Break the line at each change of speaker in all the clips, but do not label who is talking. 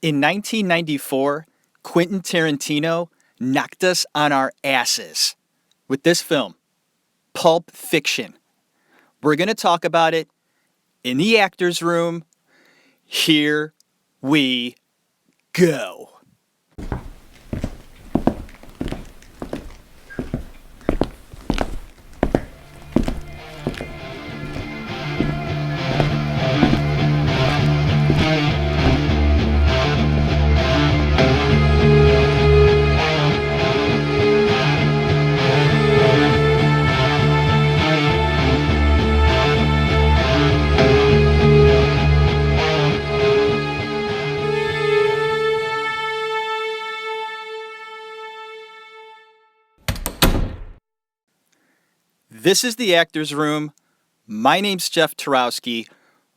In 1994, Quentin Tarantino knocked us on our asses with this film, Pulp Fiction. We're going to talk about it in the actor's room. Here we go. This is the actor's room. My name's Jeff Tarowski.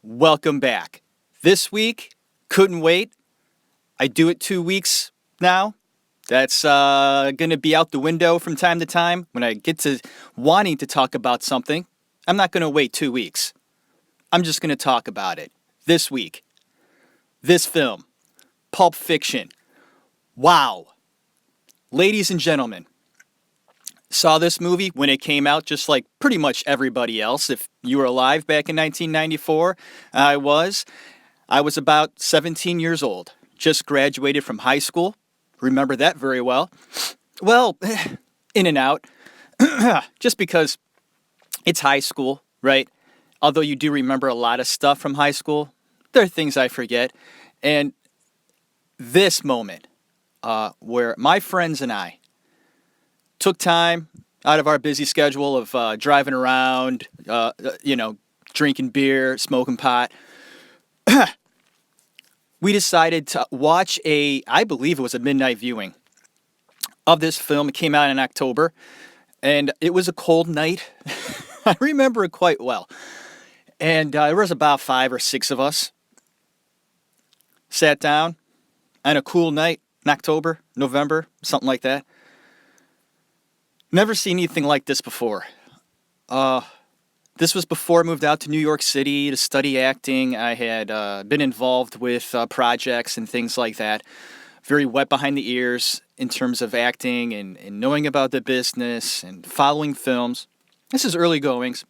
Welcome back. This week, couldn't wait. I do it 2 weeks now. That's going to be out the window from time to time. When I get to wanting to talk about something, I'm not going to wait 2 weeks. I'm just going to talk about it this week. This film, Pulp Fiction. Wow. Ladies and gentlemen, saw this movie when it came out, just like pretty much everybody else. If you were alive back in 1994, I was about 17 years old. Just graduated from high school. Remember that very well. Well, in and out. Just because it's high school, right? Although you do remember a lot of stuff from high school, there are things I forget. And this moment, where my friends and I took time out of our busy schedule of driving around, drinking beer, smoking pot. We decided to watch I believe it was a midnight viewing of this film. It came out in October, and it was a cold night. I remember it quite well. And there was about 5 or 6 of us. Sat down on a cool night in October, November, something like that. Never seen anything like this before. This was before I moved out to New York City to study acting. I had been involved with projects and things like that. Very wet behind the ears in terms of acting and knowing about the business and following films. This is early goings.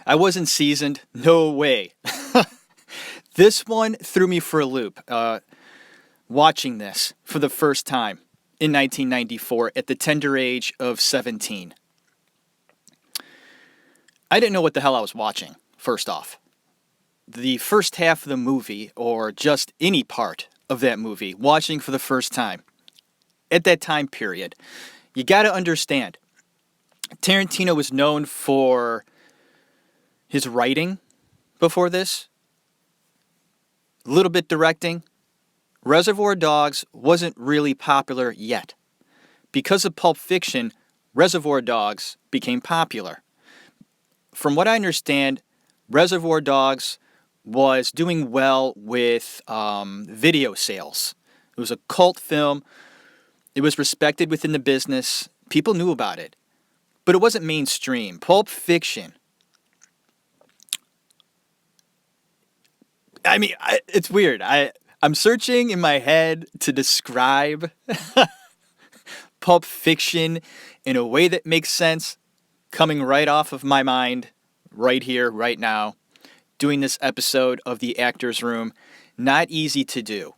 I wasn't seasoned. No way. This one threw me for a loop. Watching this for the first time in 1994 at the tender age of 17. I didn't know what the hell I was watching, first off. The first half of the movie, or just any part of that movie, watching for the first time, at that time period, you gotta understand, Tarantino was known for his writing before this, a little bit directing. Reservoir Dogs wasn't really popular yet. Because of Pulp Fiction, Reservoir Dogs became popular. From what I understand, Reservoir Dogs was doing well with video sales. It was a cult film. It was respected within the business. People knew about it. But it wasn't mainstream. Pulp Fiction. I mean, it's weird. I'm searching in my head to describe Pulp Fiction in a way that makes sense, coming right off of my mind, right here, right now, doing this episode of The Actor's Room. Not easy to do,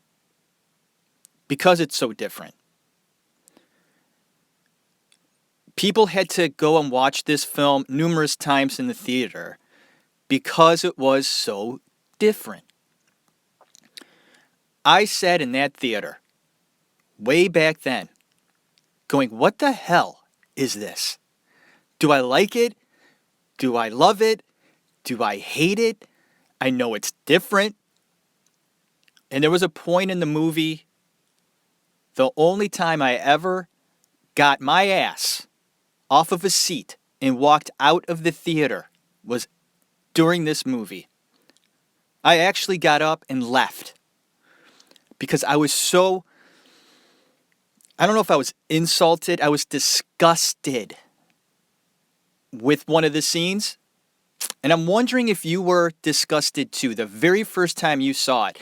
because it's so different. People had to go and watch this film numerous times in the theater because it was so different. I sat in that theater, way back then, going, what the hell is this? Do I like it? Do I love it? Do I hate it? I know it's different. And there was a point in the movie, the only time I ever got my ass off of a seat and walked out of the theater was during this movie. I actually got up and left. Because I was so, I don't know if I was insulted, I was disgusted with one of the scenes. And I'm wondering if you were disgusted too, the very first time you saw it.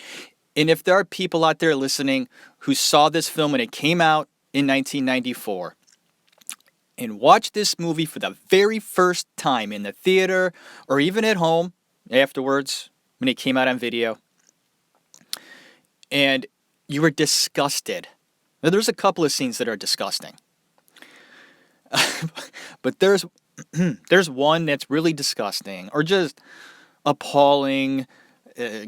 And if there are people out there listening who saw this film when it came out in 1994 and watched this movie for the very first time in the theater or even at home afterwards when it came out on video, and you were disgusted. Now, there's a couple of scenes that are disgusting. But there's one that's really disgusting or just appalling,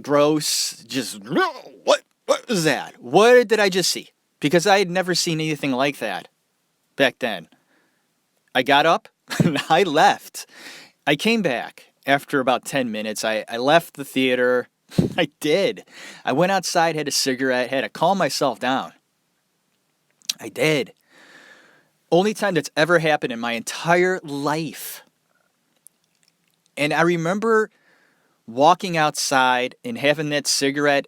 gross, just what was that? What did I just see? Because I had never seen anything like that back then. I got up and I left. I came back after about 10 minutes. I left the theater. I did. I went outside, had a cigarette, had to calm myself down. I did. Only time that's ever happened in my entire life. And I remember walking outside and having that cigarette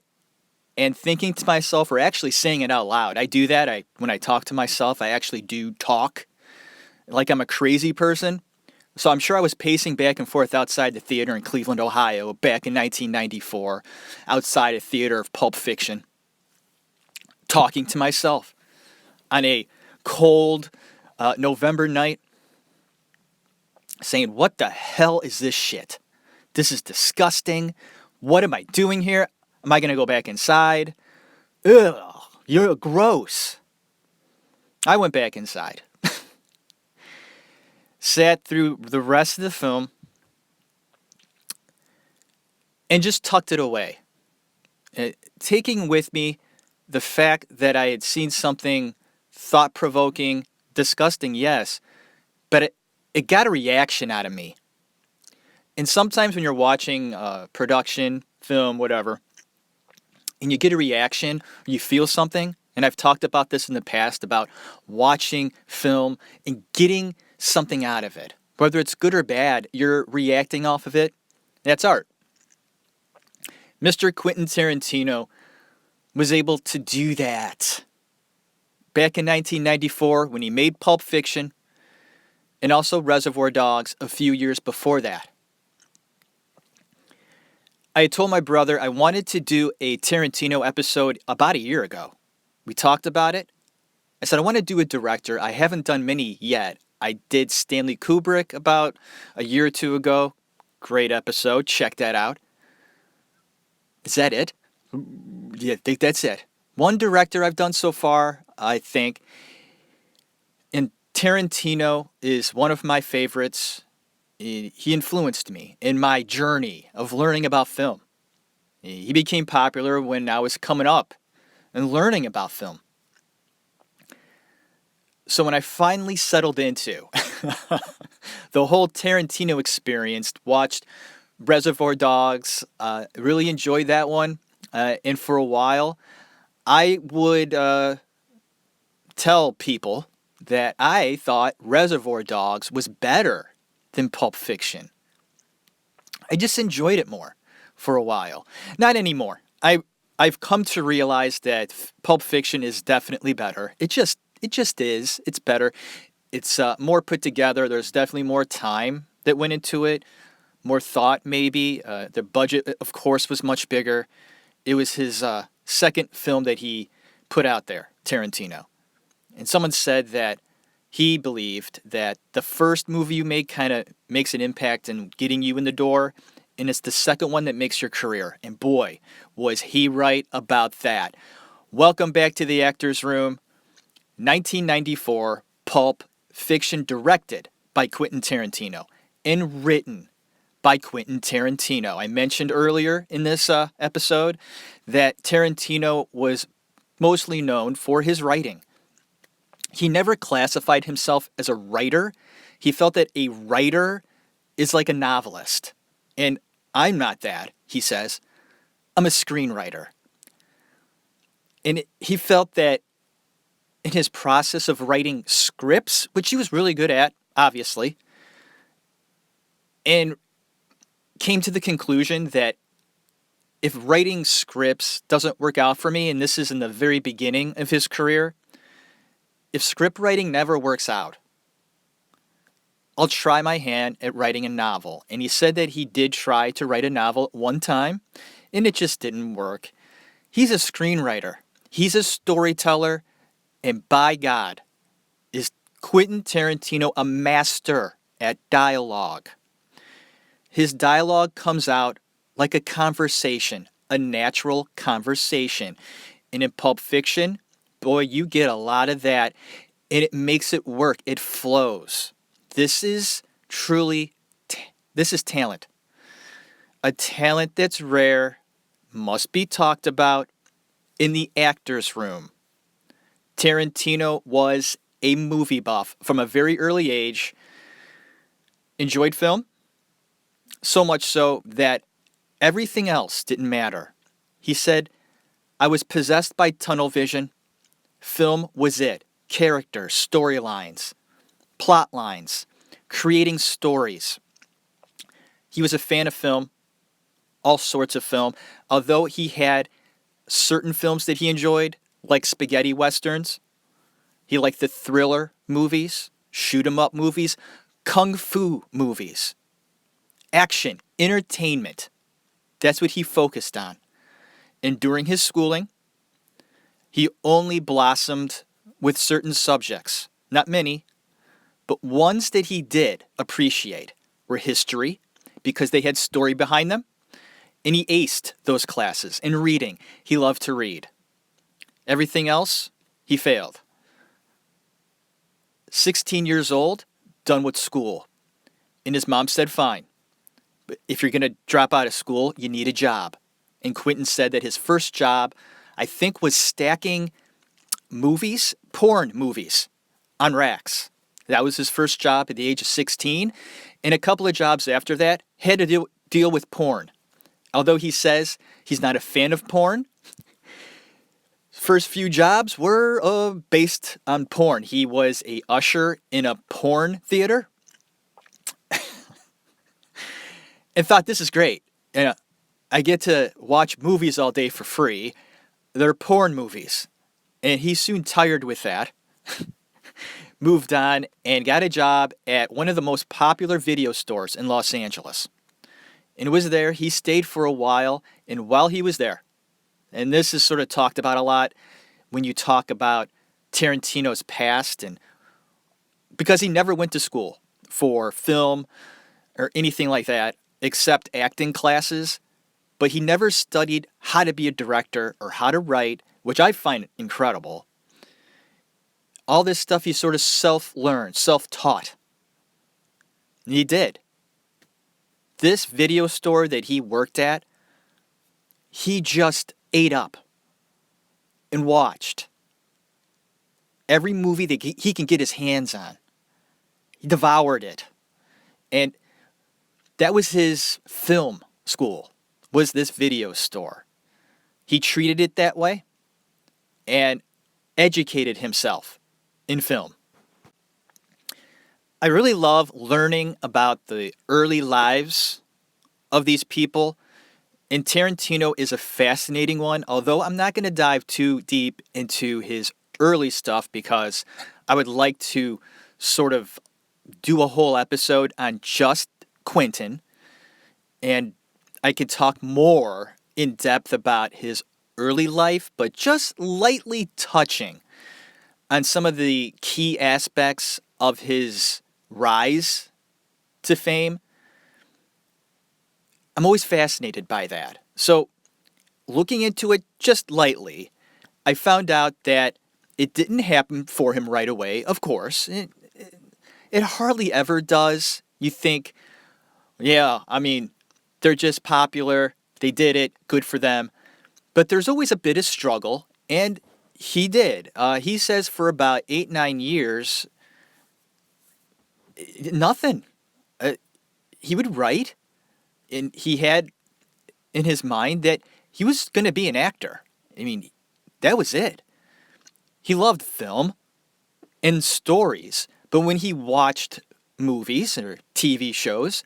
and thinking to myself, or actually saying it out loud. I do that. When I talk to myself, I actually do talk like I'm a crazy person. So I'm sure I was pacing back and forth outside the theater in Cleveland, Ohio, back in 1994, outside a theater of Pulp Fiction, talking to myself on a cold November night, saying, what the hell is this shit? This is disgusting. What am I doing here? Am I going to go back inside? Ugh, you're gross. I went back inside. Sat through the rest of the film and just tucked it away. Taking with me the fact that I had seen something thought-provoking, disgusting, yes, but it got a reaction out of me. And sometimes when you're watching production, film, whatever, and you get a reaction, you feel something, and I've talked about this in the past about watching film and getting something out of it. Whether it's good or bad, you're reacting off of it. That's art. Mr. Quentin Tarantino was able to do that back in 1994 when he made Pulp Fiction and also Reservoir Dogs a few years before that. I had told my brother I wanted to do a Tarantino episode about a year ago. We talked about it. I said I want to do a director. I haven't done many yet. I did Stanley Kubrick about a year or two ago. Great episode. Check that out. Is that it? Yeah, I think that's it. One director I've done so far, I think. And Tarantino is one of my favorites. He influenced me in my journey of learning about film. He became popular when I was coming up and learning about film. So when I finally settled into the whole Tarantino experience, watched Reservoir Dogs, really enjoyed that one. And for a while, I would tell people that I thought Reservoir Dogs was better than Pulp Fiction. I just enjoyed it more for a while. Not anymore. I've come to realize that Pulp Fiction is definitely better. It just is. It's better. It's more put together. There's definitely more time that went into it. More thought, maybe. The budget, of course, was much bigger. It was his second film that he put out there, Tarantino. And someone said that he believed that the first movie you make kind of makes an impact in getting you in the door, and it's the second one that makes your career. And boy, was he right about that. Welcome back to the Actors Room. 1994, Pulp Fiction, directed by Quentin Tarantino and written by Quentin Tarantino. I mentioned earlier in this episode that Tarantino was mostly known for his writing. He never classified himself as a writer. He felt that a writer is like a novelist. And I'm not that, he says. I'm a screenwriter. And he felt that in his process of writing scripts, which he was really good at, obviously, and came to the conclusion that if writing scripts doesn't work out for me, and this is in the very beginning of his career, if script writing never works out, I'll try my hand at writing a novel. And he said that he did try to write a novel at one time, and it just didn't work. He's a screenwriter. He's a storyteller. And by God, is Quentin Tarantino a master at dialogue. His dialogue comes out like a conversation, a natural conversation. And in Pulp Fiction, boy, you get a lot of that, and it makes it work. It flows. This is truly, this is talent. A talent that's rare, must be talked about in the actor's room. Tarantino was a movie buff from a very early age, enjoyed film, so much so that everything else didn't matter. He said, I was possessed by tunnel vision. Film was it. Characters, storylines, plot lines, creating stories. He was a fan of film, all sorts of film, although he had certain films that he enjoyed, like spaghetti westerns. He liked the thriller movies, shoot 'em up movies, kung fu movies, action, entertainment. That's what he focused on. And during his schooling, he only blossomed with certain subjects. Not many, but ones that he did appreciate were history, because they had story behind them, and he aced those classes. In reading, he loved to read. Everything else, he failed. 16 years old, done with school. And his mom said, fine, but if you're going to drop out of school, you need a job. And Quentin said that his first job, I think, was stacking movies, porn movies, on racks. That was his first job at the age of 16. And a couple of jobs after that had to deal with porn. Although he says he's not a fan of porn, first few jobs were based on porn. He was a usher in a porn theater and thought, this is great. And I get to watch movies all day for free. They're porn movies. And he soon tired with that, moved on, and got a job at one of the most popular video stores in Los Angeles. And was there. He stayed for a while, and while he was there, and this is sort of talked about a lot when you talk about Tarantino's past, and because he never went to school for film or anything like that, except acting classes, but he never studied how to be a director or how to write, which I find incredible. All this stuff he sort of self-learned, self-taught. And he did. This video store that he worked at, he just ate up and watched every movie that he can get his hands on. He devoured it. And that was his film school, was this video store. He treated it that way and educated himself in film. I really love learning about the early lives of these people, and Tarantino is a fascinating one, although I'm not going to dive too deep into his early stuff because I would like to sort of do a whole episode on just Quentin, and I could talk more in depth about his early life, but just lightly touching on some of the key aspects of his rise to fame. I'm always fascinated by that. So, looking into it just lightly, I found out that it didn't happen for him right away, of course. It hardly ever does. You think, yeah, I mean, they're just popular, they did it, good for them. But there's always a bit of struggle, and he did. He says for about 8-9 years, nothing. He would write, and he had in his mind that he was going to be an actor. I mean, that was it. He loved film and stories, but when he watched movies or TV shows,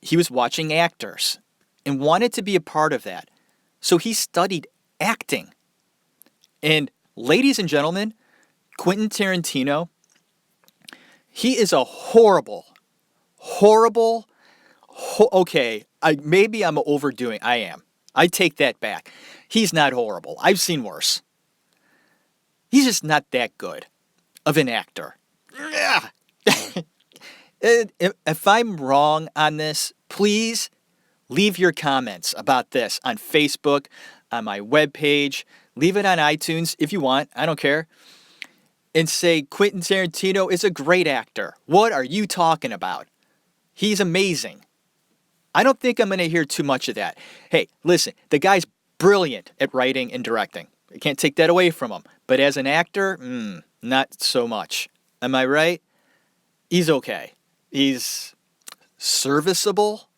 he was watching actors and wanted to be a part of that. So he studied acting. And ladies and gentlemen, Quentin Tarantino, he is a okay, maybe I'm overdoing. I am. I take that back. he's not horrible. I've seen worse. He's just not that good of an actor. Yeah. If I'm wrong on this, please leave your comments about this on Facebook, on my webpage. Leave it on iTunes if you want. I don't care. And say Quentin Tarantino is a great actor. What are you talking about? He's amazing. I don't think I'm going to hear too much of that. Hey, listen, the guy's brilliant at writing and directing. I can't take that away from him. But as an actor, not so much. Am I right? He's okay. He's serviceable.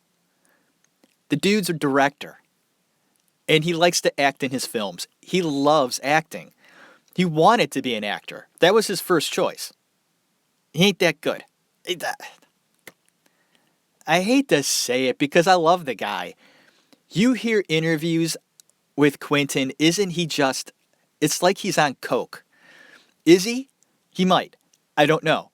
The dude's a director. And he likes to act in his films. He loves acting. He wanted to be an actor. That was his first choice. He ain't that good. I hate to say it because I love the guy. You hear interviews with Quentin, isn't he just... It's like he's on coke. Is he? He might. I don't know.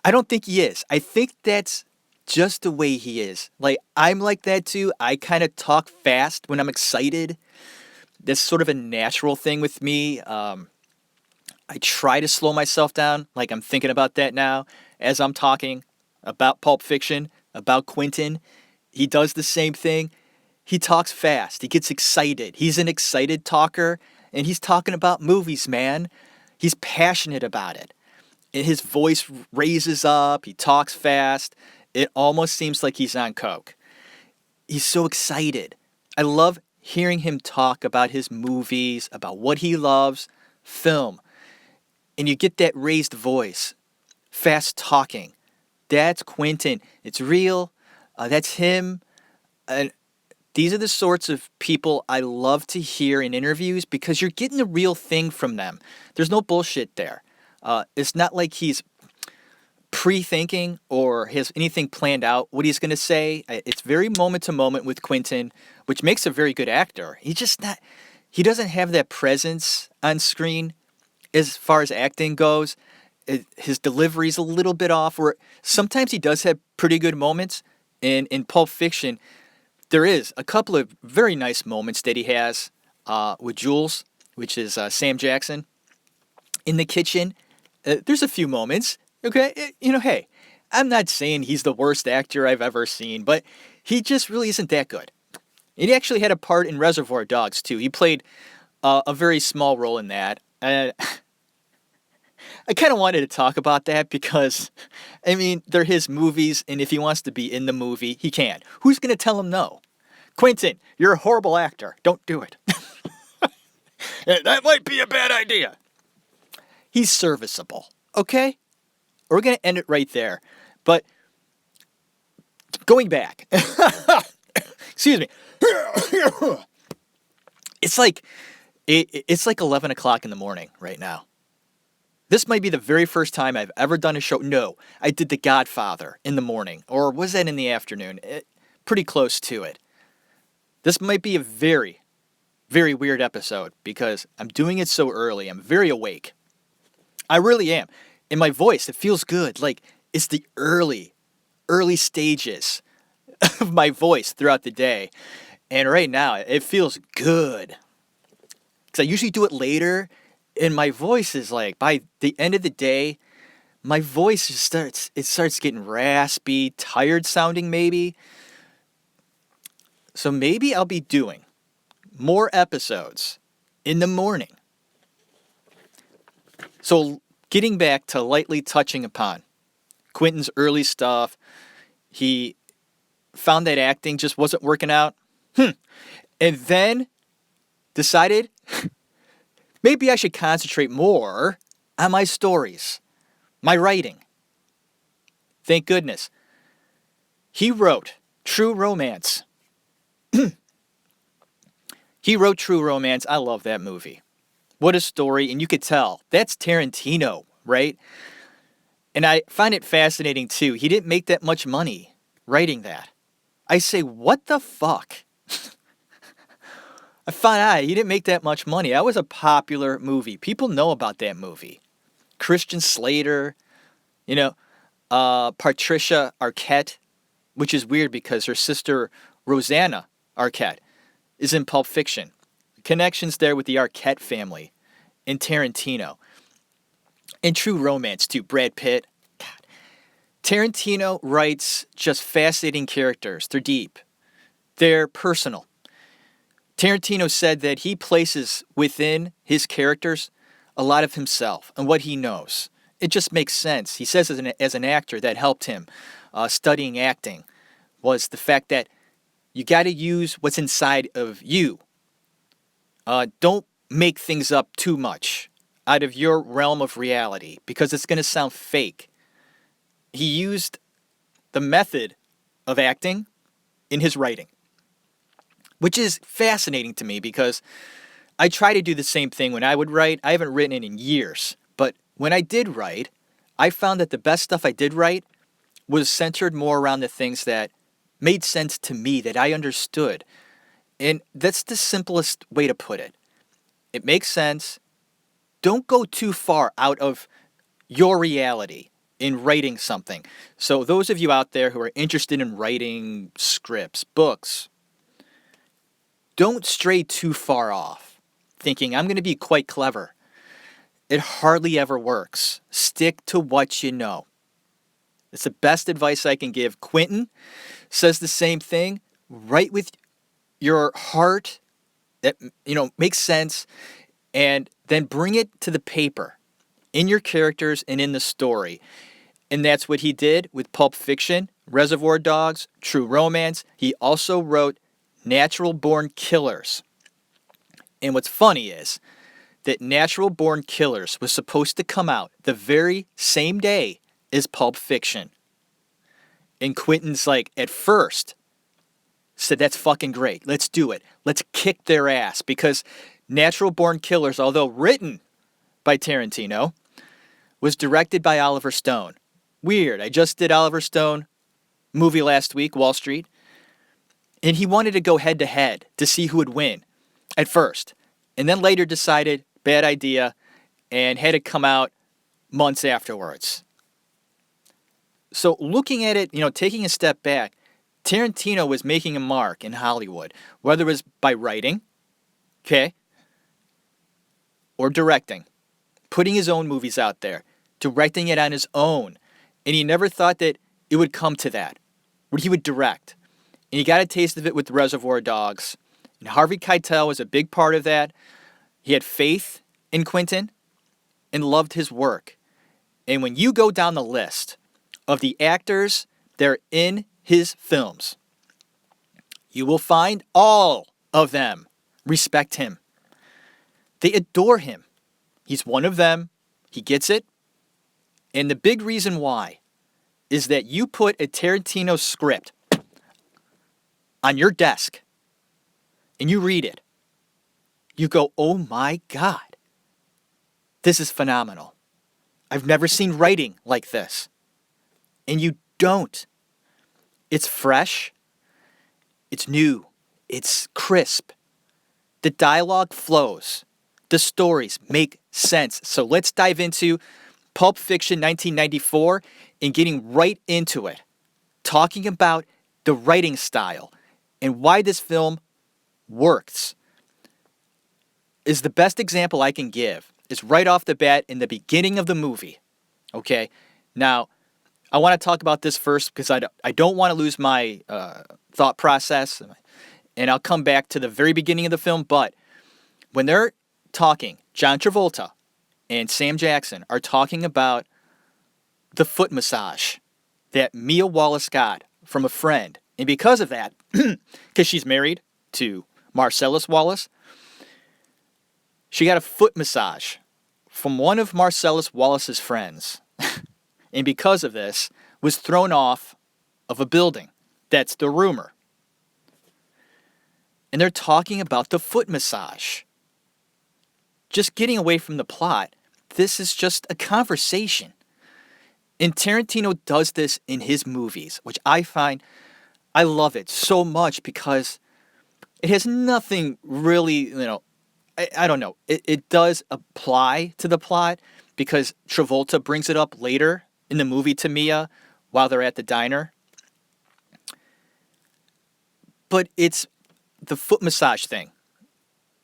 I don't think he is. I think that's just the way he is. Like, I'm like that too. I kind of talk fast when I'm excited. That's sort of a natural thing with me. I try to slow myself down. Like, I'm thinking about that now as I'm talking about Pulp Fiction, about Quentin. He does the same thing. He talks fast. He gets excited. He's an excited talker, and he's talking about movies, man. He's passionate about it. And his voice raises up. He talks fast. It almost seems like he's on coke. He's so excited. I love hearing him talk about his movies, about what he loves, film. And you get that raised voice, fast talking. That's Quentin. It's real. That's him. And these are the sorts of people I love to hear in interviews because you're getting the real thing from them. There's no bullshit there. It's not like he's pre-thinking or has anything planned out what he's going to say. It's very moment to moment with Quentin, which makes a very good actor. He doesn't have that presence on screen as far as acting goes. His delivery's a little bit off, or sometimes he does have pretty good moments. In Pulp Fiction, there is a couple of very nice moments that he has with Jules, which is Sam Jackson, in the kitchen. There's a few moments. Okay, hey, I'm not saying he's the worst actor I've ever seen, but he just really isn't that good. And he actually had a part in Reservoir Dogs, too. He played a very small role in that. I kind of wanted to talk about that because, they're his movies, and if he wants to be in the movie, he can. Who's going to tell him no? Quentin, you're a horrible actor. Don't do it. That might be a bad idea. He's serviceable, okay? We're going to end it right there. But going back, excuse me. It's like 11 o'clock in the morning right now. This might be the very first time I've ever done a show. No, I did The Godfather in the morning, or was that in the afternoon? Pretty close to it. This might be a very, very weird episode because I'm doing it so early. I'm very awake. I really am. In my voice, it feels good. Like it's the early stages of my voice throughout the day. And right now, it feels good. Because I usually do it later. And my voice is like, by the end of the day, my voice starts getting raspy, tired sounding maybe. So maybe I'll be doing more episodes in the morning. So getting back to lightly touching upon Quentin's early stuff, he found that acting just wasn't working out. And then decided maybe I should concentrate more on my stories, my writing. Thank goodness. He wrote True Romance. He wrote True Romance. I love that movie. What a story. And you could tell that's Tarantino, right? And I find it fascinating too. He didn't make that much money writing that. I say, what the fuck? I found out he didn't make that much money. That was a popular movie. People know about that movie. Christian Slater, Patricia Arquette, which is weird because her sister Rosanna Arquette is in Pulp Fiction. connections there with the Arquette family and Tarantino. And True Romance, too. Brad Pitt. God. Tarantino writes just fascinating characters. They're deep. They're personal. Tarantino said that he places within his characters a lot of himself and what he knows. It just makes sense. He says as an actor that helped him studying acting was the fact that you got to use what's inside of you. Don't make things up too much out of your realm of reality because it's going to sound fake. He used the method of acting in his writing, which is fascinating to me because I try to do the same thing when I would write. I haven't written it in years, but when I did write, I found that the best stuff I did write was centered more around the things that made sense to me, that I understood. And that's the simplest way to put it. It makes sense. Don't go too far out of your reality in writing something. So those of you out there who are interested in writing scripts, books, don't stray too far off, thinking I'm going to be quite clever. It hardly ever works. Stick to what you know. It's the best advice I can give. Quentin says the same thing. Write with your heart that makes sense, and then bring it to the paper in your characters and in the story. And that's what he did with Pulp Fiction, Reservoir Dogs, True Romance. He also wrote Natural Born Killers. And what's funny is that Natural Born Killers was supposed to come out the very same day as Pulp Fiction. And Quentin's like, at first, said, that's fucking great. Let's do it. Let's kick their ass. Because Natural Born Killers, although written by Tarantino, was directed by Oliver Stone. Weird. I just did Oliver Stone movie last week, Wall Street. And he wanted to go head to head to see who would win at first. And then later decided, bad idea, and had it come out months afterwards. So looking at it, taking a step back, Tarantino was making a mark in Hollywood, whether it was by writing, okay, or directing, putting his own movies out there, directing it on his own. And he never thought that it would come to that, where he would direct. And he got a taste of it with Reservoir Dogs. And Harvey Keitel was a big part of that. He had faith in Quentin and loved his work. And when you go down the list of the actors that are in his films, you will find all of them respect him. They adore him. He's one of them. He gets it. And the big reason why is that you put a Tarantino script on your desk and you read it. You go, oh my God, this is phenomenal. I've never seen writing like this. And you don't. It's fresh. It's new. It's crisp. The dialogue flows. The stories make sense. So let's dive into Pulp Fiction 1994 and getting right into it. Talking about the writing style and why this film works. Is the best example I can give is right off the bat in the beginning of the movie. Okay? Now, I want to talk about this first because I don't want to lose my thought process. And I'll come back to the very beginning of the film. But when they're talking, John Travolta and Sam Jackson are talking about the foot massage that Mia Wallace got from a friend. And because of that, because she's married to Marcellus Wallace, she got a foot massage from one of Marcellus Wallace's friends. And because of this, was thrown off of a building. That's the rumor. And they're talking about the foot massage. Just getting away from the plot, this is just a conversation. And Tarantino does this in his movies, which I love it so much because it has nothing really, I don't know. It does apply to the plot because Travolta brings it up later in the movie to Mia while they're at the diner. But it's the foot massage thing.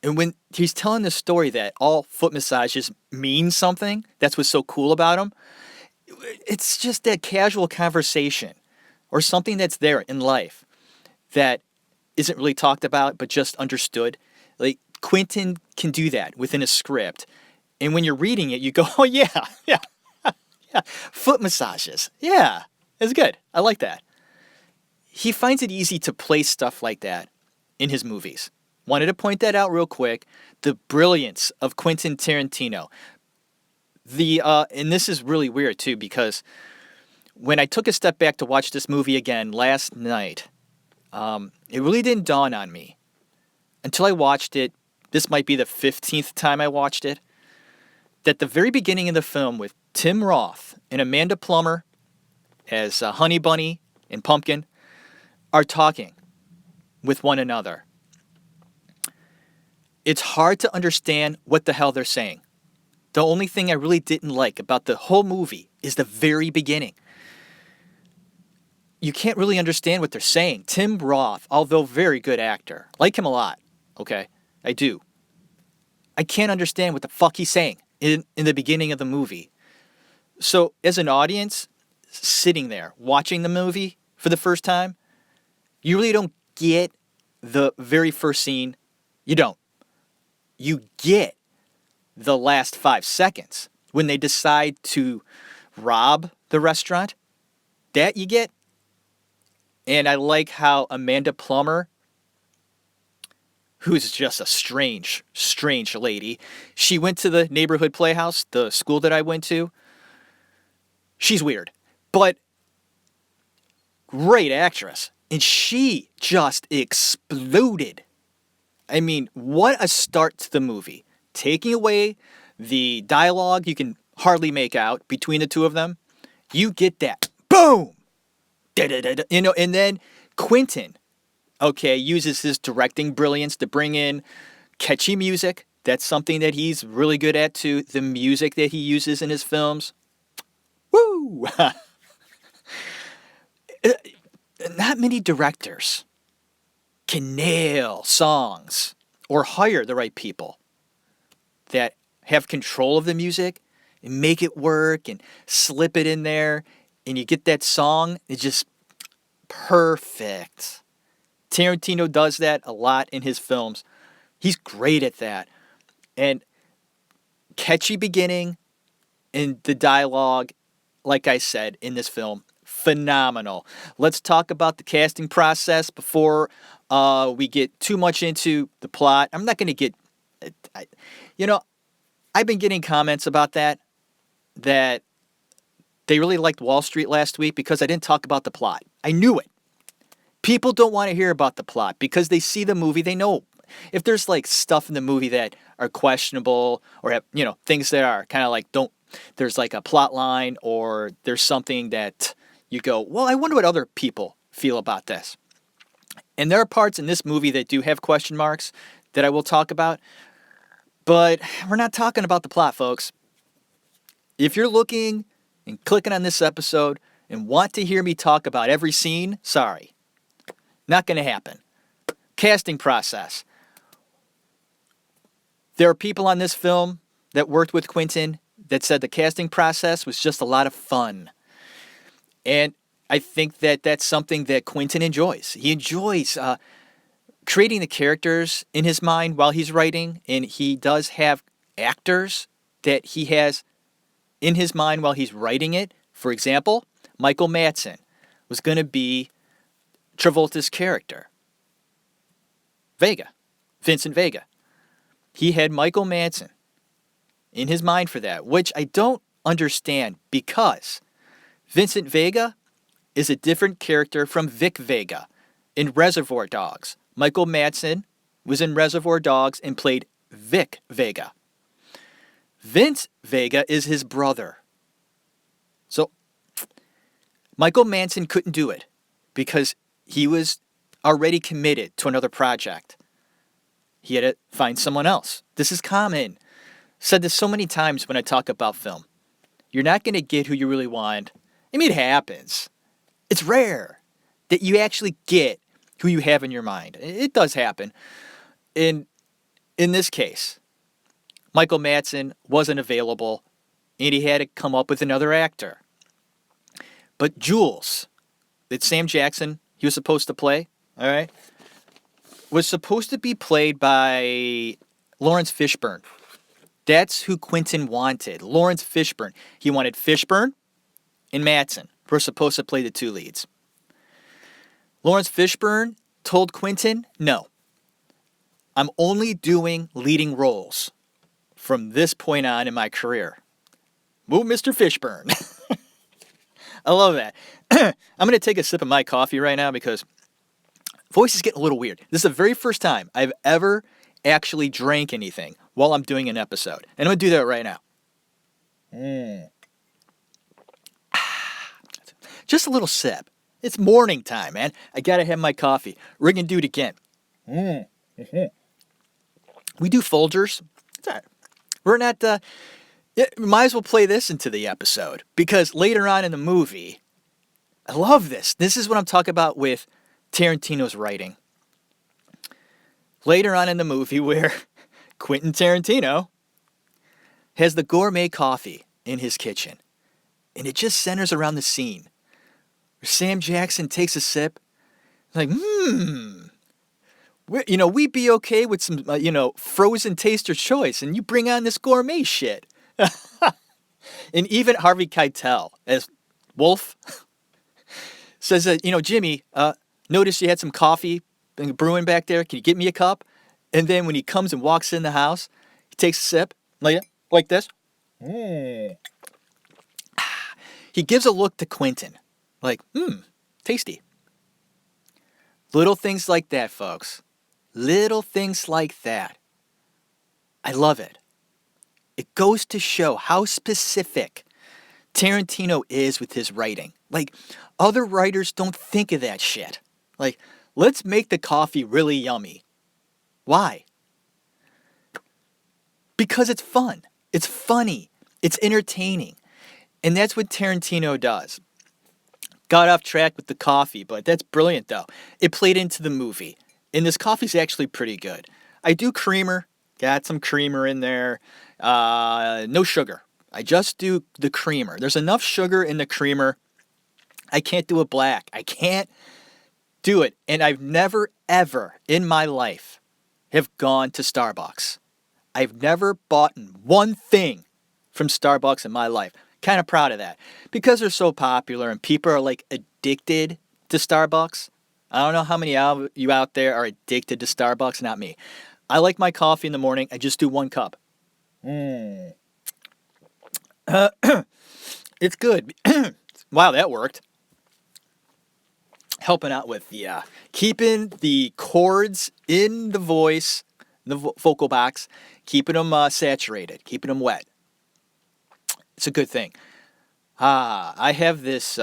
And when he's telling the story that all foot massages mean something, that's what's so cool about them. It's just that casual conversation or something that's there in life that isn't really talked about but just understood. Like Quentin can do that within a script. And when you're reading it, you go, oh, yeah, yeah, yeah. Foot massages. Yeah, it's good. I like that. He finds it easy to place stuff like that in his movies. Wanted to point that out real quick. The brilliance of Quentin Tarantino. And this is really weird too, because when I took a step back to watch this movie again last night, it really didn't dawn on me until I watched it. This might be the 15th time I watched it. That the very beginning of the film with Tim Roth and Amanda Plummer as Honey Bunny and Pumpkin are talking with one another. It's hard to understand what the hell they're saying. The only thing I really didn't like about the whole movie is the very beginning. You can't really understand what they're saying. Tim Roth, although very good actor, like him a lot, okay? I do. I can't understand what the fuck he's saying in the beginning of the movie. So as an audience, sitting there watching the movie for the first time, you really don't get the very first scene. You don't. You get the last 5 seconds when they decide to rob the restaurant. That you get. And I like how Amanda Plummer, who's just a strange, strange lady, she went to the neighborhood playhouse, the school that I went to. She's weird, but great actress. And she just exploded. I mean, what a start to the movie. Taking away the dialogue you can hardly make out between the two of them, you get that. Boom! Da-da-da-da. You know, and then Quentin, okay, uses his directing brilliance to bring in catchy music. That's something that he's really good at too. The music that he uses in his films. Woo! Not many directors can nail songs or hire the right people that have control of the music and make it work and slip it in there, and you get that song. It's just perfect. Tarantino does that a lot in his films. He's great at that. And catchy beginning and the dialogue, like I said, in this film, phenomenal. Let's talk about the casting process before we get too much into the plot. I'm not going to get... I've been getting comments about that they really liked Wall Street last week because I didn't talk about the plot. I knew it. People don't want to hear about the plot because they see the movie. They know if there's like stuff in the movie that are questionable or have, things that are kind of like there's like a plot line or there's something that you go, well, I wonder what other people feel about this. And there are parts in this movie that do have question marks that I will talk about, but we're not talking about the plot, folks. If you're looking and clicking on this episode and want to hear me talk about every scene, sorry. Not going to happen. Casting process. There are people on this film that worked with Quentin that said the casting process was just a lot of fun. And I think that that's something that Quentin enjoys. He enjoys creating the characters in his mind while he's writing, and he does have actors that he has in his mind while he's writing it. For example, Michael Madsen was going to be Travolta's character. Vincent Vega. He had Michael Madsen in his mind for that, which I don't understand because Vincent Vega is a different character from Vic Vega in Reservoir Dogs. Michael Madsen was in Reservoir Dogs and played Vic Vega. Vince Vega is his brother. So Michael Madsen couldn't do it because he was already committed to another project. He had to find someone else. This is common. Said this so many times when I talk about film. You're not going to get who you really want. I mean, it happens. It's rare that you actually get who you have in your mind. It does happen. And in this case, Michael Madsen wasn't available, and he had to come up with another actor. But Jules, that Sam Jackson he was supposed to play, all right, was supposed to be played by Lawrence Fishburne. That's who Quentin wanted, Lawrence Fishburne. He wanted Fishburne and Madsen were supposed to play the two leads. Lawrence Fishburne told Quentin, no, I'm only doing leading roles from this point on in my career. Move Mr. Fishburne. I love that. I'm going to take a sip of my coffee right now because voice is getting a little weird. This is the very first time I've ever actually drank anything while I'm doing an episode. And I'm going to do that right now. Just a little sip. It's morning time, man. I got to have my coffee. We're going to do it again. We do Folgers. It's all right. We're not... might as well play this into the episode because later on in the movie, I love this. This is what I'm talking about with Tarantino's writing. Later on in the movie where Quentin Tarantino has the gourmet coffee in his kitchen and it just centers around the scene where Sam Jackson takes a sip like, we'd be okay with some, frozen taster choice and you bring on this gourmet shit. And even Harvey Keitel as Wolf says that, Jimmy, noticed you had some coffee brewing back there. Can you get me a cup? And then when he comes and walks in the house, he takes a sip like this. He gives a look to Quentin like, tasty. Little things like that, folks. Little things like that. I love it. It goes to show how specific Tarantino is with his writing. Like, other writers don't think of that shit. Like, let's make the coffee really yummy. Why? Because it's fun. It's funny. It's entertaining. And that's what Tarantino does. Got off track with the coffee, but that's brilliant, though. It played into the movie. And this coffee's actually pretty good. I do creamer. Got some creamer in there. No sugar. I just do the creamer. There's enough sugar in the creamer. I can't do it black. I can't do it. And I've never, ever in my life have gone to Starbucks. I've never bought one thing from Starbucks in my life. Kind of proud of that. Because they're so popular and people are like addicted to Starbucks. I don't know how many of you out there are addicted to Starbucks. Not me. I like my coffee in the morning. I just do one cup. It's good. Wow, that worked. Helping out with the keeping the chords in the voice, the vocal box, keeping them saturated, keeping them wet. It's a good thing. I have this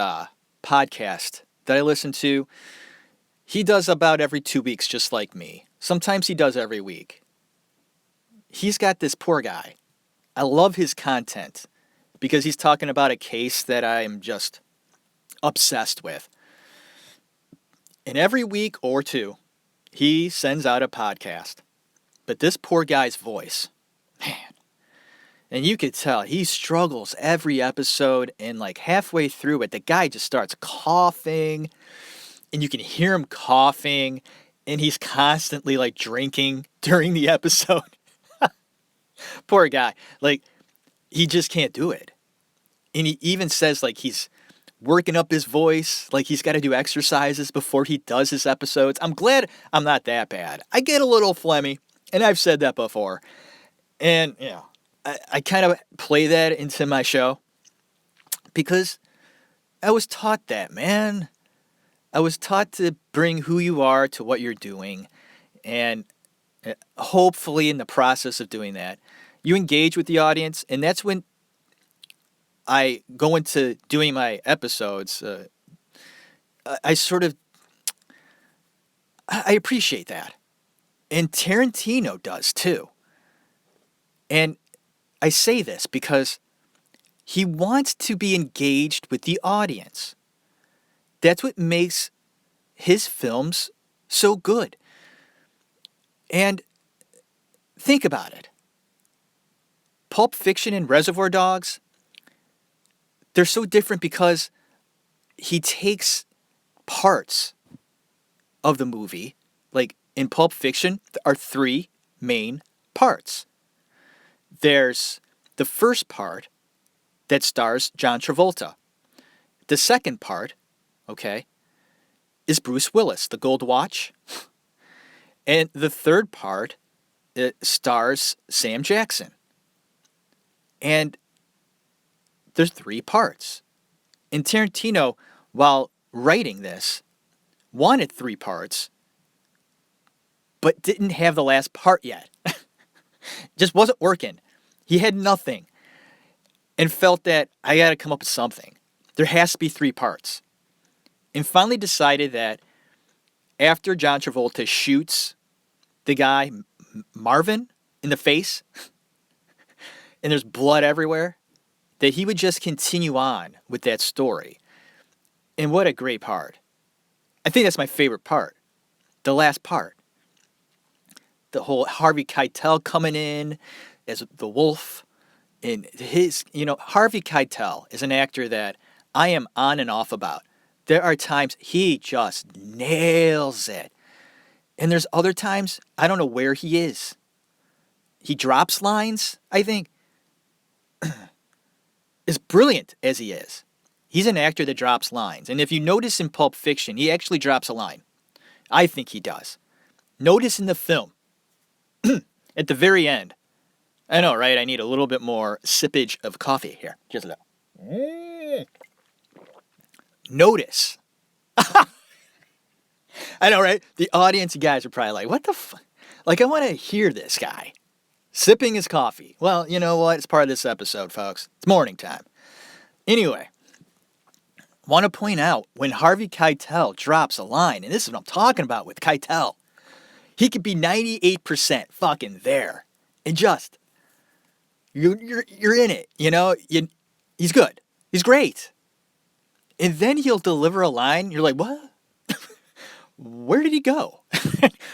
podcast that I listen to. He does about every 2 weeks, just like me. Sometimes he does every week. He's got this poor guy. I love his content because he's talking about a case that I am just obsessed with. And every week or two, he sends out a podcast. But this poor guy's voice, man. And you could tell he struggles every episode, and like halfway through it, the guy just starts coughing. And you can hear him coughing. And he's constantly like drinking during the episode. Poor guy. Like, he just can't do it. And he even says like he's working up his voice. Like he's got to do exercises before he does his episodes. I'm glad I'm not that bad. I get a little phlegmy. And I've said that before. And, I kind of play that into my show. Because I was taught that, man. I was taught to bring who you are to what you're doing. And hopefully in the process of doing that, you engage with the audience. And that's when I go into doing my episodes. I appreciate that. And Tarantino does too. And I say this because he wants to be engaged with the audience. That's what makes his films so good. And think about it. Pulp Fiction and Reservoir Dogs, they're so different because he takes parts of the movie. Like in Pulp Fiction, there are three main parts. There's the first part that stars John Travolta. The second part, okay, is Bruce Willis, the Gold Watch. And the third part, it stars Sam Jackson. And there's three parts. And Tarantino, while writing this, wanted three parts, but didn't have the last part yet. Just wasn't working. He had nothing. And felt that I got to come up with something. There has to be three parts. And finally decided that after John Travolta shoots the guy, Marvin, in the face, and there's blood everywhere, that he would just continue on with that story. And what a great part. I think that's my favorite part. The last part. The whole Harvey Keitel coming in as the wolf. And Harvey Keitel is an actor that I am on and off about. There are times he just nails it. And there's other times I don't know where he is. He drops lines, I think. As brilliant as he is, he's an actor that drops lines. And if you notice in Pulp Fiction, he actually drops a line. I think he does. Notice in the film, at the very end, I know, right? I need a little bit more sippage of coffee here. Just a little. Notice. I know, right? The audience, you guys are probably like, what the fuck? Like, I want to hear this guy sipping his coffee. Well, you know what? It's part of this episode, folks. It's morning time. Anyway, want to point out when Harvey Keitel drops a line, and this is what I'm talking about with Keitel, he could be 98% fucking there. And just, you're in it, he's good. He's great. And then he'll deliver a line, you're like, what? Where did he go?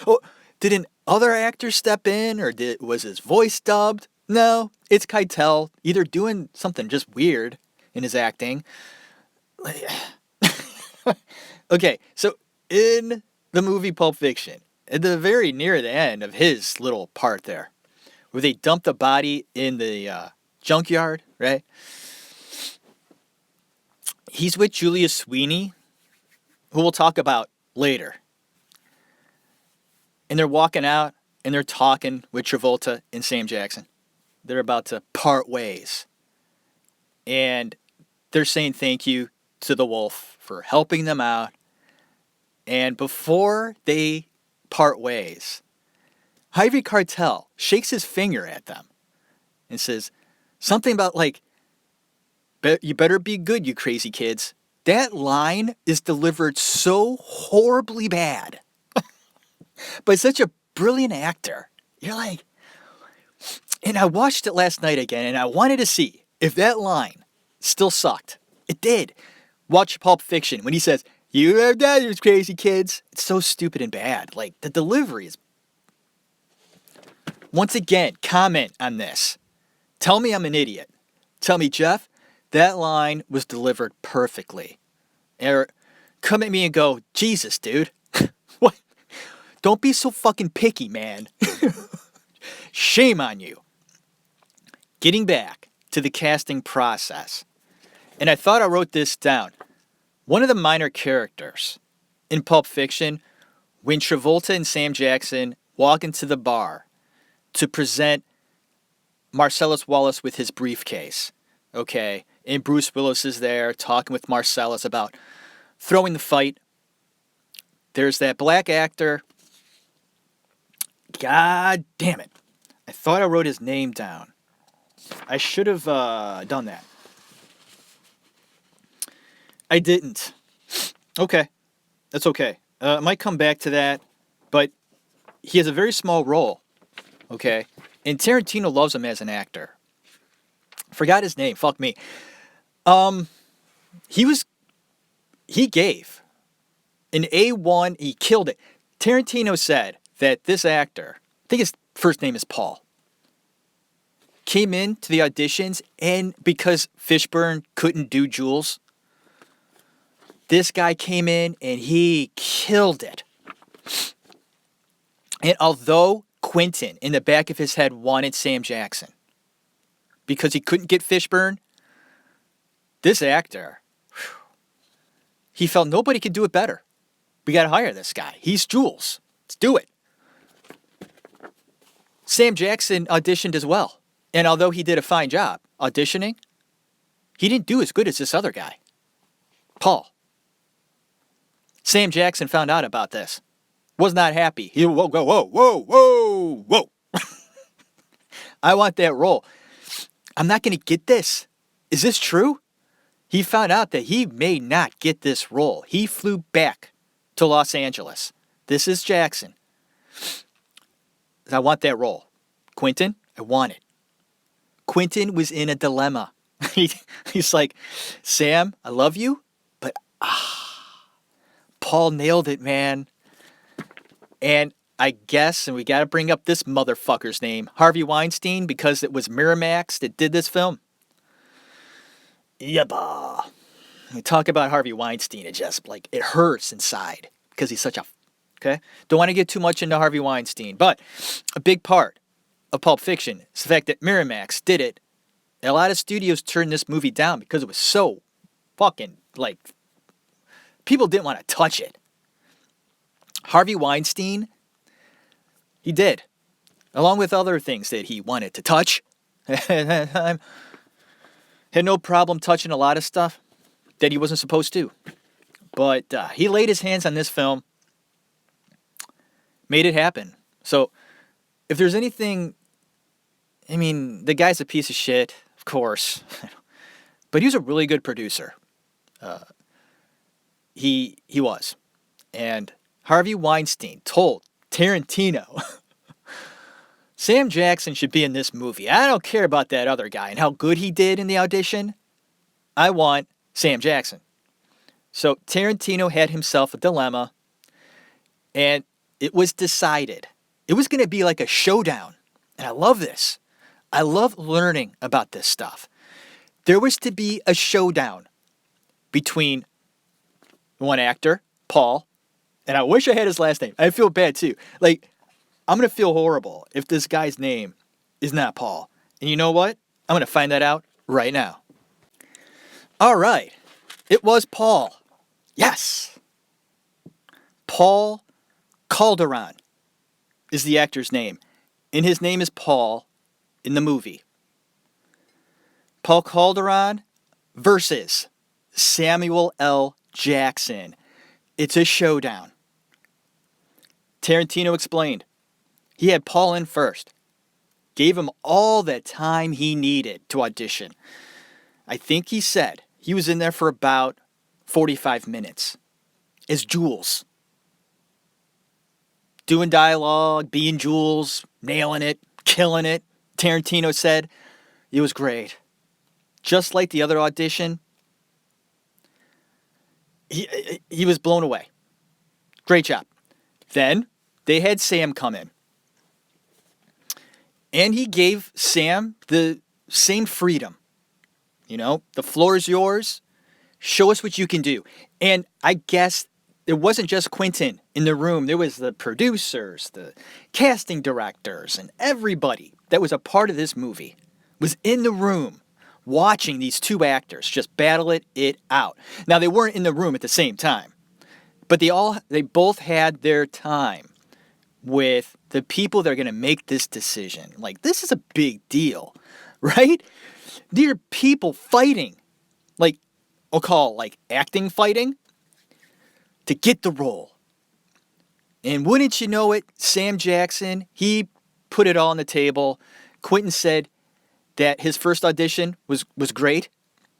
Oh, did an other actor step in, or was his voice dubbed? No, it's Keitel, either doing something just weird in his acting. Okay, so in the movie Pulp Fiction, at the very near the end of his little part there, where they dump the body in the junkyard, right? He's with Julia Sweeney, who we'll talk about later. And they're walking out, and they're talking with Travolta and Sam Jackson. They're about to part ways. And they're saying thank you to the wolf for helping them out. And before they part ways, Harvey Keitel shakes his finger at them and says something about like, you better be good, you crazy kids. That line is delivered so horribly bad by such a brilliant actor. You're like, and I watched it last night again, and I wanted to see if that line still sucked. It did. Watch Pulp Fiction when he says, you have that, you crazy kids. It's so stupid and bad. Like, the delivery is... Once again, comment on this. Tell me I'm an idiot. Tell me, Jeff, that line was delivered perfectly. Or come at me and go, Jesus, dude. What? Don't be so fucking picky, man. Shame on you. Getting back to the casting process. And I thought I wrote this down. One of the minor characters in Pulp Fiction, when Travolta and Sam Jackson walk into the bar to present Marcellus Wallace with his briefcase, okay, and Bruce Willis is there talking with Marcellus about throwing the fight. There's that black actor. God damn it. I thought I wrote his name down. I should have done that. I didn't. Okay. That's okay. I might come back to that. But he has a very small role. Okay. And Tarantino loves him as an actor. Forgot his name. Fuck me. He gave an A1. He killed it. Tarantino said that this actor, I think his first name is Paul. Came in to the auditions, and because Fishburne couldn't do Jules, this guy came in and he killed it. And although Quentin, in the back of his head, wanted Sam Jackson because he couldn't get Fishburne, this actor, he felt nobody could do it better. We got to hire this guy. He's Jules. Let's do it. Sam Jackson auditioned as well. And although he did a fine job auditioning, he didn't do as good as this other guy, Paul. Sam Jackson found out about this. Was not happy. He, whoa. I want that role. I'm not going to get this. Is this true? He found out that he may not get this role. He flew back to Los Angeles. This is Jackson. I want that role. Quentin, I want it. Quentin was in a dilemma. He's like, Sam, I love you, but Paul nailed it, man. And I guess, and we got to bring up this motherfucker's name, Harvey Weinstein, because it was Miramax that did this film. Yabba. We talk about Harvey Weinstein, it just, like, it hurts inside because he's such a, okay? Don't want to get too much into Harvey Weinstein, but a big part of Pulp Fiction is the fact that Miramax did it. And a lot of studios turned this movie down because it was so fucking, like, people didn't want to touch it. Harvey Weinstein, he did, along with other things that he wanted to touch. Had no problem touching a lot of stuff that he wasn't supposed to. But he laid his hands on this film, made it happen. So if there's anything, I mean, the guy's a piece of shit, of course, but he was a really good producer. He was. And Harvey Weinstein told Tarantino, Sam Jackson should be in this movie. I don't care about that other guy and how good he did in the audition. I want Sam Jackson. So Tarantino had himself a dilemma, and it was decided. It was going to be like a showdown. And I love this. I love learning about this stuff. There was to be a showdown between one actor, Paul, and I wish I had his last name. I feel bad too. Like, I'm going to feel horrible if this guy's name is not Paul. And you know what? I'm going to find that out right now. All right. It was Paul. Yes. Paul Calderon is the actor's name. And his name is Paul in the movie. Paul Calderon versus Samuel L. Jackson. It's a showdown. Tarantino explained. He had Paul in first. Gave him all the time he needed to audition. I think he said he was in there for about 45 minutes. As Jules. Doing dialogue, being Jules, nailing it, killing it. Tarantino said it was great. Just like the other audition, he was blown away. Great job. Then they had Sam come in. And he gave Sam the same freedom. You know, the floor is yours. Show us what you can do. And I guess it wasn't just Quentin in the room. There was the producers, the casting directors, and everybody that was a part of this movie was in the room watching these two actors just battle it out. Now, they weren't in the room at the same time, but they both had their time with the people that are going to make this decision. Like, this is a big deal, right? There are people fighting, like, I'll call like acting fighting, to get the role. And wouldn't you know it, Sam Jackson, he put it all on the table. Quentin said that his first audition was great,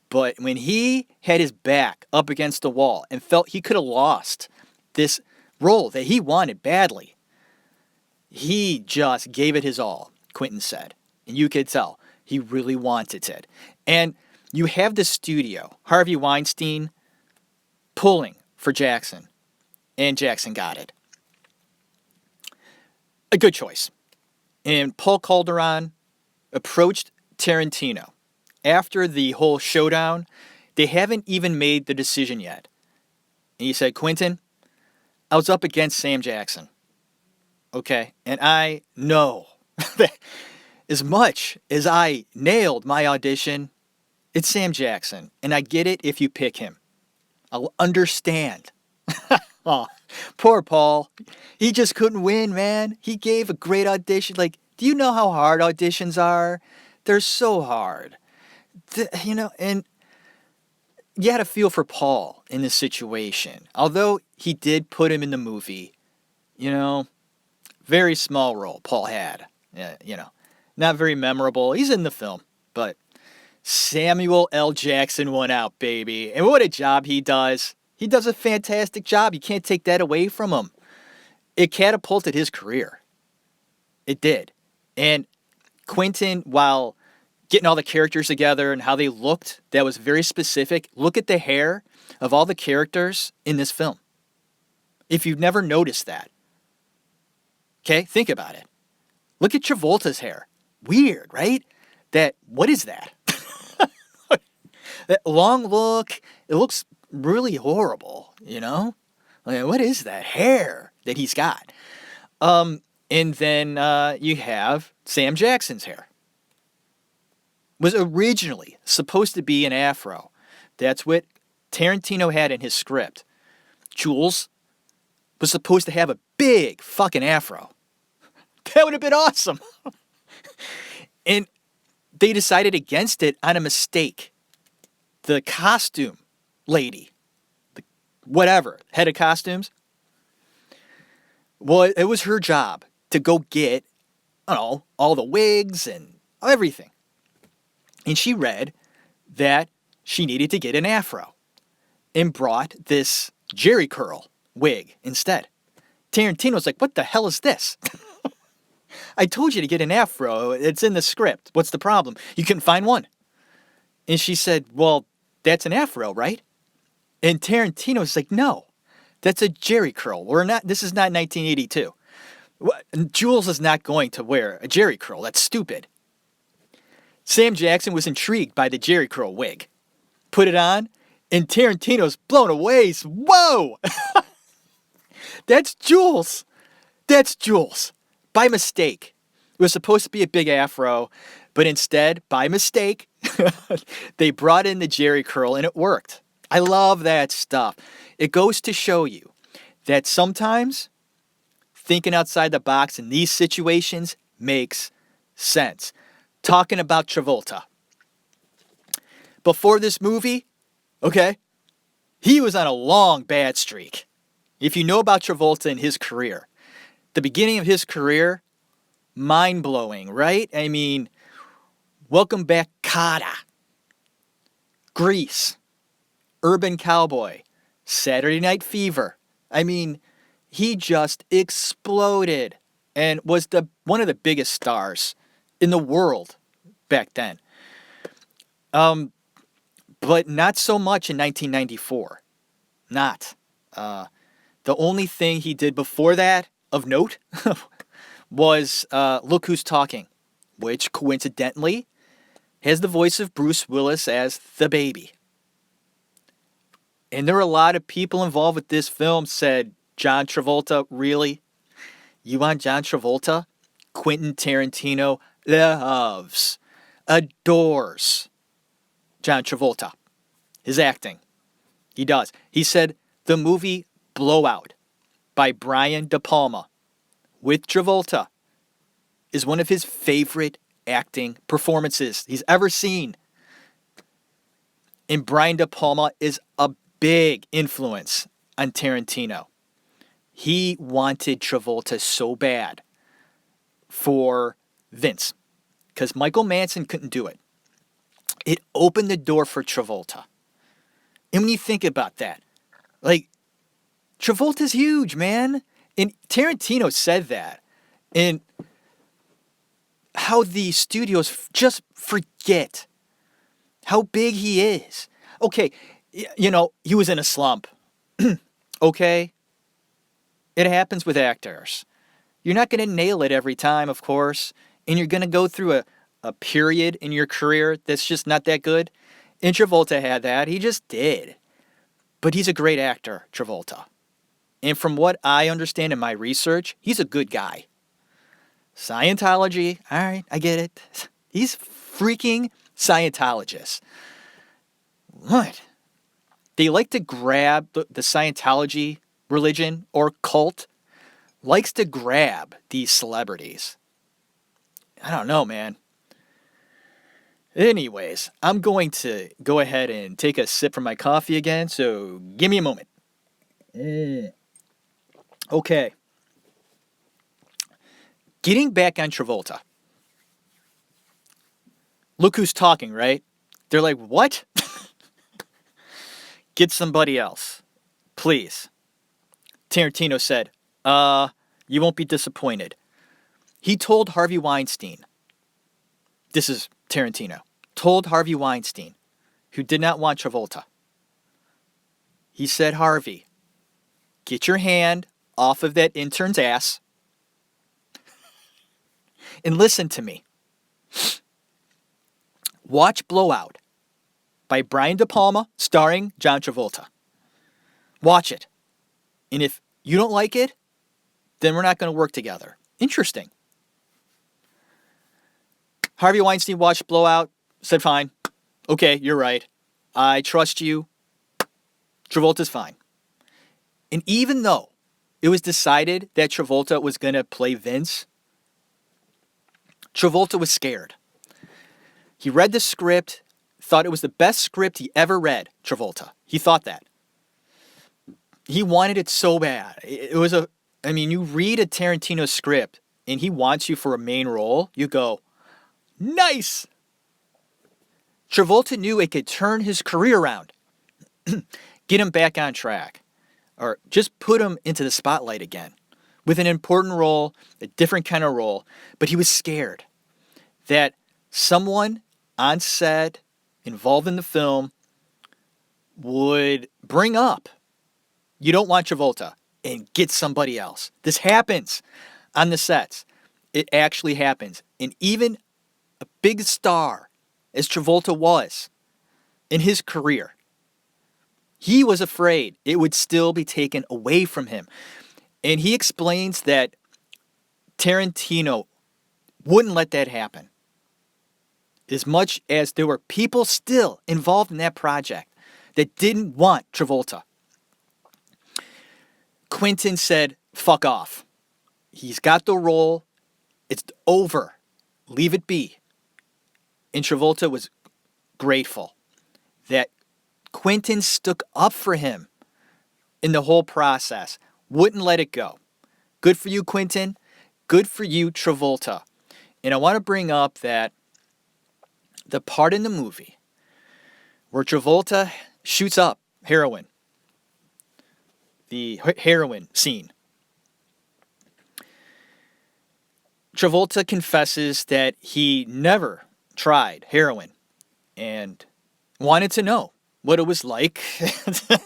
but when he had his back up against the wall and felt he could have lost this role that he wanted badly, he just gave it his all, Quentin said. And you could tell he really wanted it. And you have the studio, Harvey Weinstein, pulling for Jackson. And Jackson got it. A good choice. And Paul Calderon approached Tarantino after the whole showdown. They haven't even made the decision yet. And he said, Quentin, I was up against Sam Jackson. Okay. And I know that as much as I nailed my audition, it's Sam Jackson. And I get it if you pick him. I'll understand. Oh, poor Paul. He just couldn't win, man. He gave a great audition. Like, do you know how hard auditions are? They're so hard. And you had to feel for Paul in this situation. Although he did put him in the movie, very small role Paul had. Not very memorable. He's in the film, but Samuel L. Jackson won out, baby. And what a job he does. He does a fantastic job. You can't take that away from him. It catapulted his career. It did. And Quentin, while getting all the characters together and how they looked, that was very specific. Look at the hair of all the characters in this film. If you've never noticed that. Okay, think about it. Look at Travolta's hair. Weird, right? What is that? That long look, it looks really horrible, Like, what is that hair that he's got? And then you have Sam Jackson's hair. Was originally supposed to be an afro. That's what Tarantino had in his script. Jules was supposed to have a big fucking afro. That would have been awesome. And they decided against it on a mistake. The costume lady, head of costumes, well, it was her job to go get, all the wigs and everything. And she read that she needed to get an afro and brought this Jerry curl wig instead. Tarantino's like, what the hell is this? I told you to get an afro. It's in the script. What's the problem? You couldn't find one. And she said, well, that's an afro, right? And Tarantino's like, no, that's a Jerry curl. This is not 1982. Jules is not going to wear a Jerry curl. That's stupid. Sam Jackson was intrigued by the Jerry curl wig. Put it on, and Tarantino's blown away. Whoa! That's Jules. That's Jules. By mistake. It was supposed to be a big afro, but instead, by mistake, they brought in the Jerry curl, and it worked. I love that stuff. It goes to show you that sometimes thinking outside the box in these situations makes sense. Talking about Travolta. Before this movie, he was on a long bad streak. If you know about Travolta and his career, the beginning of his career, mind-blowing, right? I mean, Welcome Back, Kotta, Grease, Urban Cowboy, Saturday Night Fever. I mean, he just exploded and was one of the biggest stars in the world back then. But not so much in 1994. Not. The only thing he did before that of note was Look Who's Talking, which coincidentally has the voice of Bruce Willis as the baby. And there were a lot of people involved with this film said, John Travolta, really? You want John Travolta? Quentin Tarantino loves, adores John Travolta. His acting. He does. He said the movie Blowout by Brian De Palma with Travolta is one of his favorite acting performances he's ever seen. And Brian De Palma is a big influence on Tarantino. He wanted Travolta so bad for Vince because Michael Manson couldn't do it. It opened the door for Travolta. And when you think about that, like, Travolta's huge, man. And Tarantino said that. And how the studios just forget how big he is. Okay, he was in a slump. Okay? It happens with actors. You're not going to nail it every time, of course, and you're going to go through a period in your career that's just not that good. And Travolta had that. He just did. But he's a great actor, Travolta. And from what I understand in my research, he's a good guy. Scientology, all right, I get it. He's freaking Scientologist. What? They like to grab the Scientology religion or cult, likes to grab these celebrities. I don't know, man. Anyways, I'm going to go ahead and take a sip from my coffee again, so give me a moment. Okay. Getting back on Travolta. Look who's talking, right? They're like, what? Get somebody else. Please. Tarantino said, you won't be disappointed. He told Harvey Weinstein, this is Tarantino, told Harvey Weinstein, who did not want Travolta. He said, Harvey, get your hand off of that intern's ass and listen to me. Watch Blowout by Brian De Palma starring John Travolta. Watch it. And if you don't like it, then we're not going to work together. Interesting. Harvey Weinstein watched Blowout, said fine. Okay, you're right. I trust you. Travolta's fine. And even though it was decided that Travolta was going to play Vince, Travolta was scared. He read the script, thought it was the best script he ever read, Travolta. He thought that. He wanted it so bad. You read a Tarantino script and he wants you for a main role, you go, nice! Travolta knew it could turn his career around, get him back on track, or just put him into the spotlight again with an important role, a different kind of role, but he was scared that someone on set involved in the film would bring up, you don't want Travolta, and get somebody else. This happens on the sets. It actually happens. And even a big star as Travolta was in his career, he was afraid it would still be taken away from him. And he explains that Tarantino wouldn't let that happen. As much as there were people still involved in that project that didn't want Travolta. Quentin said, fuck off. He's got the role. It's over. Leave it be. And Travolta was grateful that Quentin stuck up for him in the whole process. Wouldn't let it go. Good for you, Quentin. Good for you, Travolta. And I want to bring up that the part in the movie where Travolta shoots up heroin, the heroin scene. Travolta confesses that he never tried heroin and wanted to know what it was like to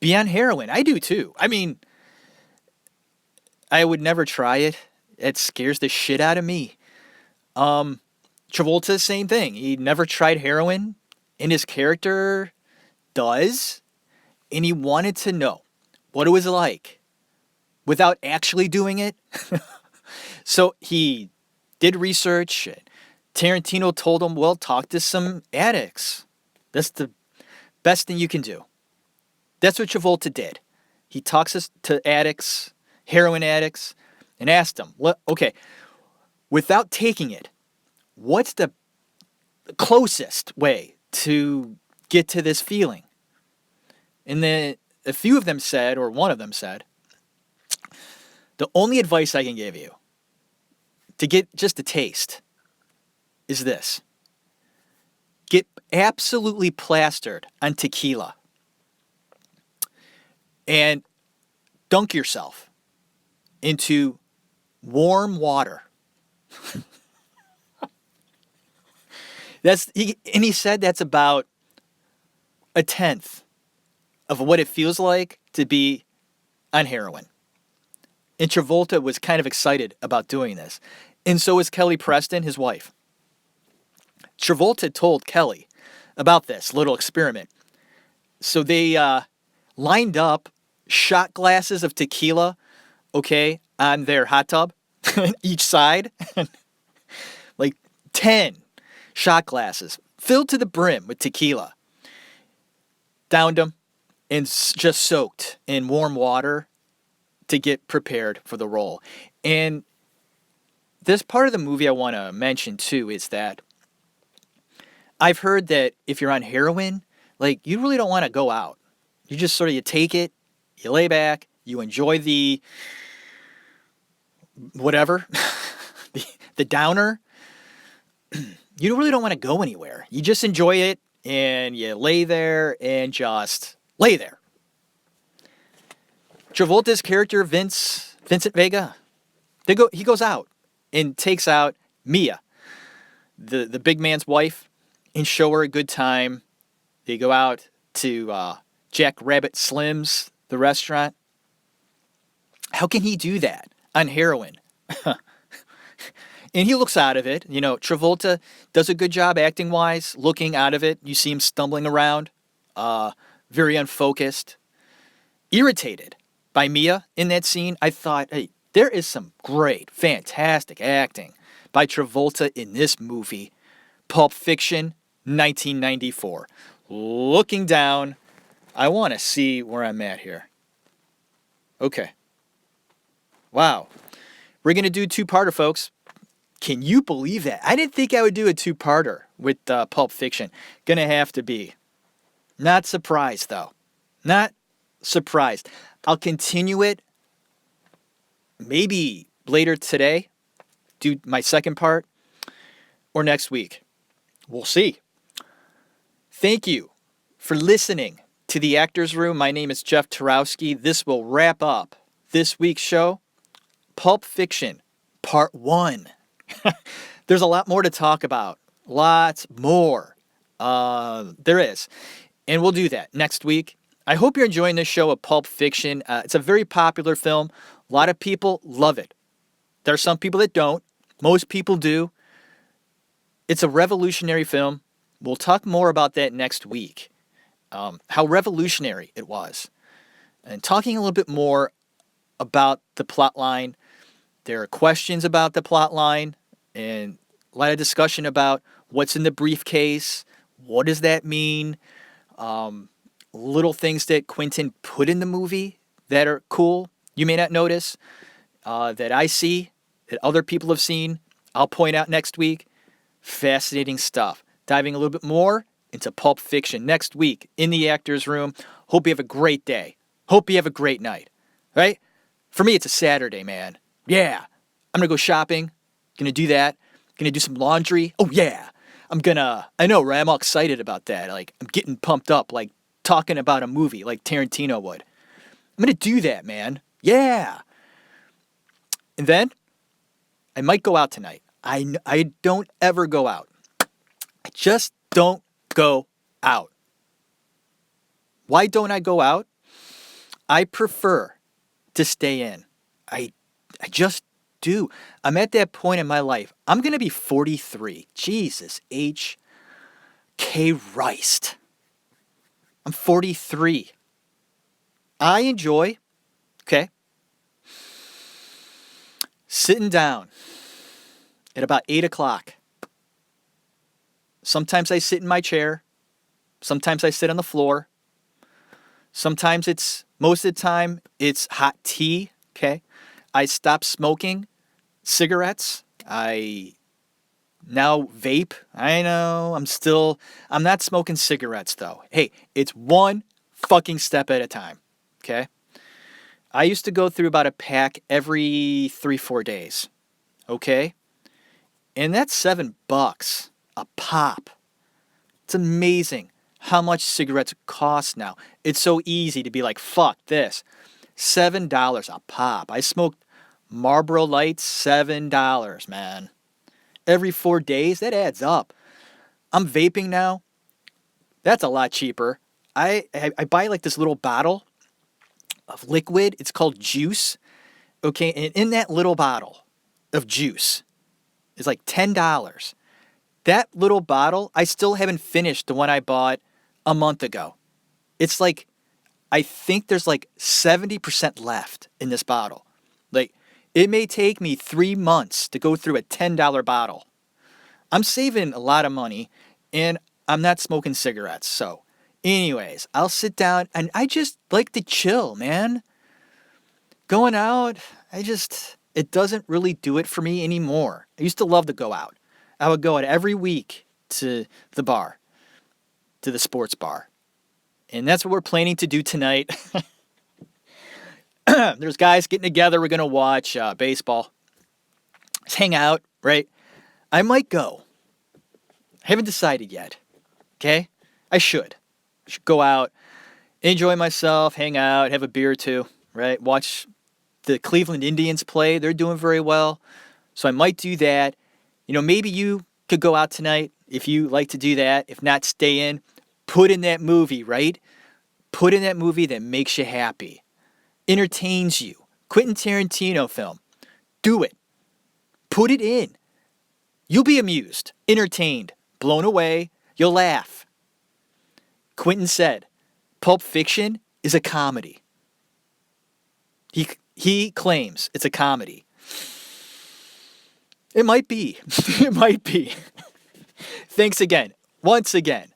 be on heroin. I do too. I would never try it. It scares the shit out of me. Travolta, same thing. He never tried heroin, and his character does, and he wanted to know what it was like without actually doing it. So he did research. Tarantino told him, well, talk to some addicts. That's the best thing you can do. That's what Travolta did. He talks to addicts, heroin addicts, and asked them, okay, without taking it, what's the closest way to get to this feeling? And then a few of them said, or one of them said, the only advice I can give you to get just a taste is this. Get absolutely plastered on tequila and dunk yourself into warm water. He said that's about a tenth of what it feels like to be on heroin. And Travolta was kind of excited about doing this. And so was Kelly Preston, his wife. Travolta told Kelly about this little experiment. So they lined up shot glasses of tequila, okay, on their hot tub, each side, like 10 shot glasses filled to the brim with tequila. Downed them and just soaked in warm water to get prepared for the role. And this part of the movie I want to mention too is that I've heard that if you're on heroin, like you really don't want to go out. You just sort of you take it, you lay back, you enjoy the whatever, the downer. You really don't want to go anywhere. You just enjoy it and you lay there and just lay there. Travolta's character Vincent Vega, he goes out and takes out Mia, the big man's wife, and show her a good time. They go out to Jack Rabbit Slim's, the restaurant. How can he do that on heroin? And he looks out of it. You know, Travolta does a good job acting-wise, looking out of it. You see him stumbling around, very unfocused, irritated by Mia in that scene. I thought, hey, there is some great, fantastic acting by Travolta in this movie, Pulp Fiction, 1994. Looking down, I want to see where I'm at here. Okay. Wow. We're going to do two-parter, folks. Can you believe that? I didn't think I would do a two-parter with Pulp Fiction. Gonna have to be. Not surprised, though. Not surprised. I'll continue it maybe later today, do my second part, or next week. We'll see. Thank you for listening to The Actors Room. My name is Jeff Tarowski. This will wrap up this week's show, Pulp Fiction, Part 1. There's a lot more to talk about. Lots more. There is. And we'll do that next week. I hope you're enjoying this show of Pulp Fiction. It's a very popular film. A lot of people love it. There are some people that don't. Most people do. It's a revolutionary film. We'll talk more about that next week. How revolutionary it was. And talking a little bit more about the plot line. There are questions about the plot line and a lot of discussion about what's in the briefcase. What does that mean? Little things that Quentin put in the movie that are cool. You may not notice that I see, that other people have seen. I'll point out next week. Fascinating stuff. Diving a little bit more into Pulp Fiction next week in the Actors Room. Hope you have a great day. Hope you have a great night. Right? For me, it's a Saturday, man. Yeah, I'm going to go shopping. Going to do that. Going to do some laundry. Oh, yeah. I know, right? I'm all excited about that. Like, I'm getting pumped up, like talking about a movie like Tarantino would. I'm going to do that, man. Yeah. And then I might go out tonight. I don't ever go out. I just don't go out. Why don't I go out? I prefer to stay in. I just do. I'm at that point in my life. I'm going to be 43. Jesus H. K. Christ. I'm 43. I enjoy, okay, sitting down at about 8 o'clock. Sometimes I sit in my chair. Sometimes I sit on the floor. Sometimes most of the time, it's hot tea, okay? I stopped smoking cigarettes. I now vape. I know, I'm not smoking cigarettes though. Hey, it's one fucking step at a time, okay? I used to go through about a pack every 3-4 days, okay? And that's $7 a pop. It's amazing how much cigarettes cost now. It's so easy to be like, fuck this. $7 a pop. I smoked Marlboro Lights, $7, man. Every 4 days, that adds up. I'm vaping now. That's a lot cheaper. I buy like this little bottle of liquid. It's called Juice. Okay, and in that little bottle of juice is like $10. That little bottle, I still haven't finished the one I bought a month ago. It's like, I think there's like 70% left in this bottle. Like, it may take me 3 months to go through a $10 bottle. I'm saving a lot of money and I'm not smoking cigarettes. So, anyways, I'll sit down and I just like to chill, man. Going out, it doesn't really do it for me anymore. I used to love to go out. I would go out every week to the bar, to the sports bar. And that's what we're planning to do tonight. There's guys getting together. We're going to watch baseball. Let's hang out, right? I might go. I haven't decided yet. Okay? I should. I should go out, enjoy myself, hang out, have a beer or two, right? Watch the Cleveland Indians play. They're doing very well. So I might do that. Maybe you could go out tonight if you like to do that. If not, stay in. Put in that movie, right? Put in that movie that makes you happy, entertains you. Quentin Tarantino film. Do it. Put it in. You'll be amused, entertained, blown away. You'll laugh. Quentin said, Pulp Fiction is a comedy. He claims it's a comedy. It might be. It might be. Thanks again, once again,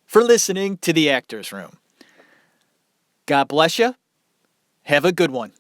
for listening to The Actors Room. God bless you. Have a good one.